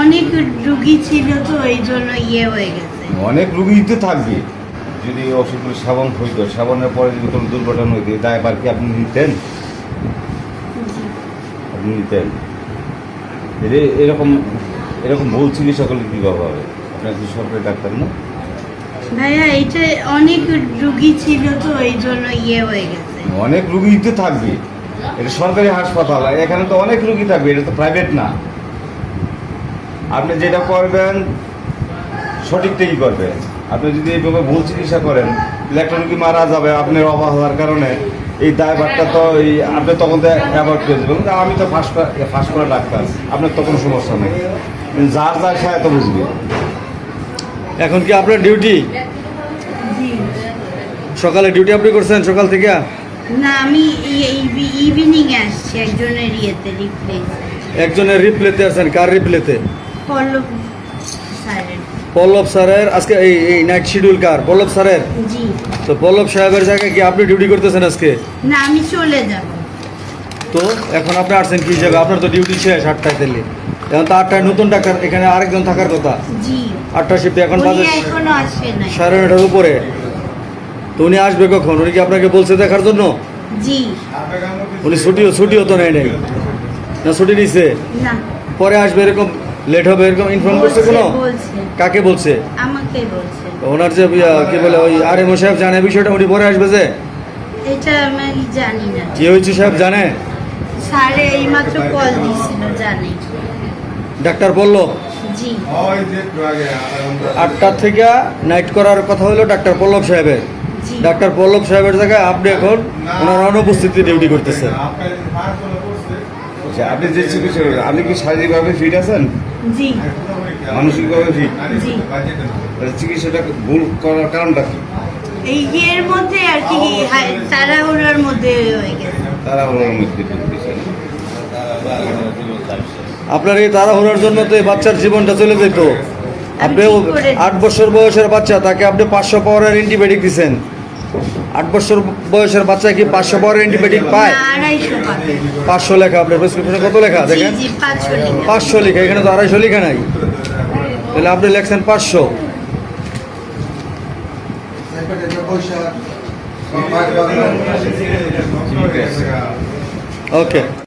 অনেক রুগী ছিল তো এই জন্য হয়ে গেছে। অনেক রুগী তো থাকবে। যদি অসুখগুলো সেবন হইতো, সেবনের পরে যদি কোনো দুর্ঘটনা হইতো, দায়ভার কি আপনি নিতেন? জি। আপনি নিতেন? এরকম এরকম ভুল চিকিৎসা করলে কীভাবে হবে? আপনার কি সরকারি ডাক্তার না? ভাইয়া এটা অনেক রুগী ছিল তো এই জন্য হয়ে গেছে। অনেক রুগী তো থাকবে। এটা সরকারি হাসপাতাল, এখানে তো অনেক রুগী থাকবে, এটা তো প্রাইভেট না। আপনি যেটা করবেন সঠিকটাই করবেন। আপনি যদি এইভাবে ভুল চিকিৎসা করেন, একটা রুগী মারা যাবে আপনার অবহেলার কারণে, এই দায়ভারটা তো আপনি তখন তো অ্যাভয়েড করে দেবেন। আমি তো ফার্স্ট করা ডাক্তার, আপনার তো কোনো সমস্যা নেই। যার যার খায় তো বুঝবে। এখন কি আপনার ডিউটি? জি। সকালে ডিউটি আপনি করছেন সকাল থেকে? না, আমি ইভিনিং আসছি একজনের রিপ্লেস। একজনের রিপ্লেতে আছেন? কার রিপ্লেতে? পল্লব স্যারের। পল্লব স্যারের আজকে এই নাইট শিডিউল কার? পল্লব স্যারের। জি। তো পল্লব সাহেবের জায়গায় কি আপনি ডিউটি করতেছেন আজকে? না, আমি চলে যাব। তো এখন আপনি আসছেন কি হিসাবে? আপনার তো ডিউটি শেষ 8টায় দিল্লি, এখন তো 8টায় নতুন ডাক্তার এখানে আরেকজন থাকার কথা। জি। 8টা শিফটে এখন বাজে এখনো আসে নাই। 9:30 উপরে। তো উনি আসবে কখন? উনি কি আপনাকে বলছে দেখার জন্য? জি। উনি ছুটিও তো নেয় নাই, না ছুটি নিছে? না। পরে আসবে এরকম লেট হবে এরকম ইনফর্ম করছে কোনো? বলছে। কাকে বলছে? আমাকে বলছে। ওনার যে কি বলে ওই আরএমও সাহেব জানে বিষয়টা? উনি পরে আসবে যে? এটা আমি জানি না। কি হয়েছে সাহেব জানে? স্যারে এইমাত্র কল দিয়েছিল, জানি। ডাক্তার বললো জি। 8টা থেকে নাইট করার কথা হলো ডাক্তার পল্লব সাহেবের। জি। ডাক্তার পল্লব সাহেবের জায়গায় আপনি এখন ওনার অনুপস্থিতি ডিউটি করতেছেন। আচ্ছা, আপনি যে চিকিৎসা করেন, আপনি কি শারীরিকভাবে ফিট আছেন? জি। মানসিকভাবে ফিট? জি। চিকিৎসাটা ভুল করার কারণটা কি? এই এর মধ্যে আর কি তাড়াহুড়োর মধ্যে হয়ে গেছে। তারা ওনার মধ্যে ঢুকতেছে। আপনার এই তাড়াহুড়োর জন্য তো এই বাচ্চার জীবনটা চলে যেত। আপনি 8 বছর বয়সের বাচ্চা, তাকে আপনি 500 পাওয়ারের অ্যান্টিবায়োটিক দিচ্ছেন। 8 বছর বয়সের বাচ্চা কি 500 পাওয়ারের অ্যান্টিবায়োটিক পায়? 250 পাবে। 500 লেখা। আপনার প্রেসক্রিপশনে কত লেখা জি দেখেন? জি, 500 লেখা। 500 লেখা, এখানে তো 250 লেখা নাই। তাহলে আপনি লেখছেন 500। ওকে।